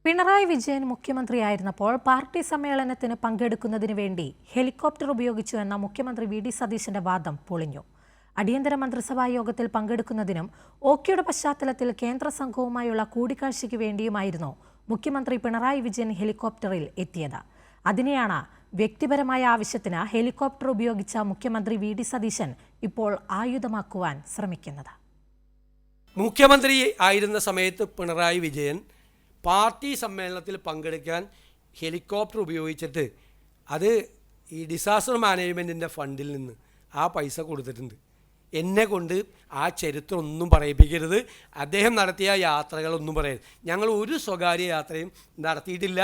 Pinarayi Vijayan മുഖ്യമന്ത്രിയായിരുന്നപ്പോൾ party സമ്മേളനത്തിന് പങ്കെടുക്കുന്നതിന് വേണ്ടി ഹെലികോപ്റ്റർ ഉപയോഗിച്ചു എന്ന മുഖ്യമന്ത്രി വി ഡി സതീശന്റെ വാദം പൊളിഞ്ഞു. അടിയന്തര മന്ത്രിസഭാ യോഗത്തിൽ പങ്കെടുക്കുന്നതിനും ഓക്കിയുടെ പശ്ചാത്തലത്തിൽ കേന്ദ്ര സംഘവുമായുള്ള കൂടിക്കാഴ്ചയ്ക്ക് വേണ്ടിയുമായിരുന്നു മുഖ്യമന്ത്രി പിണറായി വിജയൻ ഹെലികോപ്റ്ററിൽ എത്തിയത്. അതിനെയാണ് വ്യക്തിപരമായ ആവശ്യത്തിന് ഹെലികോപ്റ്റർ ഉപയോഗിച്ച മുഖ്യമന്ത്രി വി ഡി സതീശൻ ഇപ്പോൾ ആയുധമാക്കുവാൻ ശ്രമിക്കുന്നത്. മുഖ്യമന്ത്രി ആയിരുന്ന സമയത്ത് പിണറായി വിജയൻ പാർട്ടി സമ്മേളനത്തിൽ പങ്കെടുക്കാൻ ഹെലികോപ്റ്റർ ഉപയോഗിച്ചിട്ട് അത് ഈ ഡിസാസ്റ്റർ മാനേജ്മെൻറ്റിൻ്റെ ഫണ്ടിൽ നിന്ന് ആ പൈസ കൊടുത്തിട്ടുണ്ട്. എന്നെ കൊണ്ട് ആ ചരിത്രം ഒന്നും പറയിപ്പിക്കരുത്. അദ്ദേഹം നടത്തിയ യാത്രകളൊന്നും പറയരുത്. ഞങ്ങൾ ഒരു സ്വകാര്യ യാത്രയും നടത്തിയിട്ടില്ല.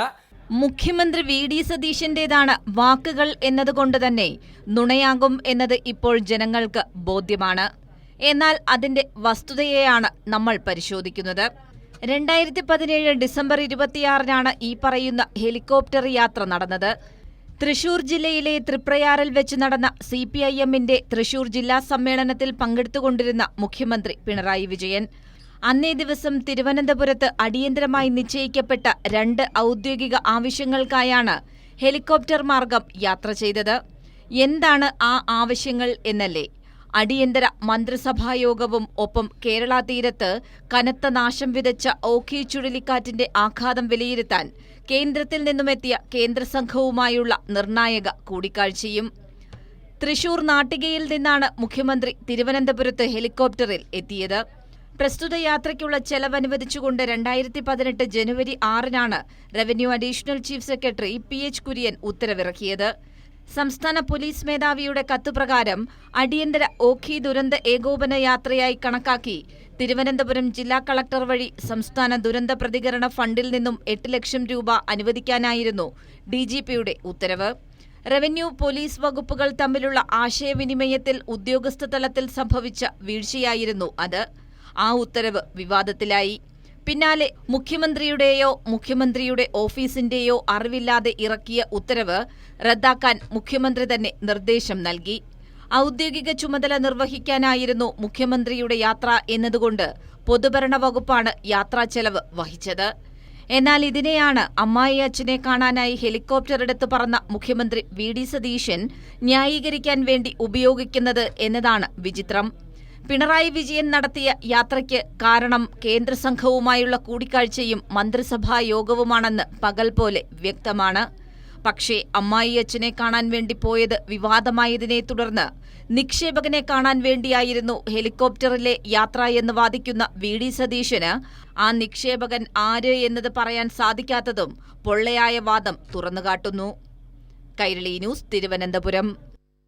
മുഖ്യമന്ത്രി വി ഡി സതീശന്റേതാണ് വാക്കുകൾ എന്നതുകൊണ്ട് തന്നെ നുണയാകും എന്നത് ഇപ്പോൾ ജനങ്ങൾക്ക് ബോധ്യമാണ്. എന്നാൽ അതിന്റെ വസ്തുതയെയാണ് നമ്മൾ പരിശോധിക്കുന്നത്. 2017 ഡിസംബർ 26-നാണ് ഈ പറയുന്ന ഹെലികോപ്റ്റർ യാത്ര നടന്നത്. തൃശൂർ ജില്ലയിലെ തൃപ്രയാറിൽ വെച്ച് നടന്ന CPIM-ന്റെ തൃശൂർ ജില്ലാ സമ്മേളനത്തിൽ പങ്കെടുത്തുകൊണ്ടിരുന്ന മുഖ്യമന്ത്രി പിണറായി വിജയൻ അന്നേ ദിവസം തിരുവനന്തപുരത്ത് അടിയന്തരമായി നിശ്ചയിക്കപ്പെട്ട 2 ഔദ്യോഗിക ആവശ്യങ്ങൾക്കായാണ് ഹെലികോപ്റ്റർ മാർഗം യാത്ര ചെയ്തത്. എന്താണ് ആ ആവശ്യങ്ങൾ എന്നല്ലേ? അടിയന്തര മന്ത്രിസഭായോഗവും ഒപ്പം കേരള തീരത്ത് കനത്ത നാശം വിതച്ച ഓഖി ചുഴലിക്കാറ്റിന്റെ ആഘാതം വിലയിരുത്താൻ കേന്ദ്രത്തിൽ നിന്നുമെത്തിയ കേന്ദ്ര സംഘവുമായുള്ള നിർണായക കൂടിക്കാഴ്ചയും. തൃശൂർ നാട്ടികയിൽ നിന്നാണ് മുഖ്യമന്ത്രി തിരുവനന്തപുരത്ത് ഹെലികോപ്റ്ററിൽ എത്തിയത്. പ്രസ്തുത യാത്രയ്ക്കുള്ള ചെലവ് അനുവദിച്ചുകൊണ്ട് 2018 ജനുവരി 6-നാണ് revenue additional chief secretary PH Kurian ഉത്തരവിറക്കിയത്. സംസ്ഥാന പോലീസ് മേധാവിയുടെ കത്തുപ്രകാരം അടിയന്തര ഓഖി ദുരന്ത ഏകോപന യാത്രയായി കണക്കാക്കി തിരുവനന്തപുരം ജില്ലാ കളക്ടർ വഴി സംസ്ഥാന ദുരന്ത പ്രതികരണ ഫണ്ടിൽ നിന്നും 8 ലക്ഷം രൂപ അനുവദിക്കാനായിരുന്നു DGPയുടെ ഉത്തരവ്. റവന്യൂ പോലീസ് വകുപ്പുകൾ തമ്മിലുള്ള ആശയവിനിമയത്തിൽ ഉദ്യോഗസ്ഥ തലത്തിൽ സംഭവിച്ച വീഴ്ചയായിരുന്നു അത്. ആ ഉത്തരവ് വിവാദത്തിലായി. പിന്നാലെ മുഖ്യമന്ത്രിയുടെ ഓഫീസിന്റെയോ അറിവില്ലാതെ ഇറക്കിയ ഉത്തരവ് റദ്ദാക്കാൻ മുഖ്യമന്ത്രി തന്നെ നിർദ്ദേശം നൽകി. ഔദ്യോഗിക ചുമതല നിർവഹിക്കാനായിരുന്നു മുഖ്യമന്ത്രിയുടെ യാത്ര എന്നതുകൊണ്ട് പൊതുഭരണ വകുപ്പാണ് യാത്രാ ചെലവ് വഹിച്ചത്. എന്നാൽ ഇതിനെയാണ് അമ്മായി അച്ഛനെ കാണാനായി ഹെലികോപ്റ്റർ എടുത്ത് പറന്ന മുഖ്യമന്ത്രി വി ഡി സതീശൻ ന്യായീകരിക്കാൻ വേണ്ടി ഉപയോഗിക്കുന്നത് എന്നതാണ് വിചിത്രം. പിണറായി വിജയൻ നടത്തിയ യാത്രയ്ക്ക് കാരണം കേന്ദ്ര സംഘവുമായുള്ള കൂടിക്കാഴ്ചയും മന്ത്രിസഭാ യോഗവുമാണെന്ന് പകൽ പോലെ വ്യക്തമാണ്. പക്ഷേ അമ്മായി അച്ഛനെ കാണാൻ വേണ്ടി പോയത് വിവാദമായതിനെ തുടർന്ന് നിക്ഷേപകനെ കാണാൻ വേണ്ടിയായിരുന്നു ഹെലികോപ്റ്ററിലെ യാത്ര എന്ന് വാദിക്കുന്ന വി ഡി സതീശന് ആ നിക്ഷേപകൻ ആര് എന്നത് പറയാൻ സാധിക്കാത്തതും പൊള്ളയായ വാദം തുറന്നുകാട്ടുന്നു. കൈരളി ന്യൂസ്, തിരുവനന്തപുരം.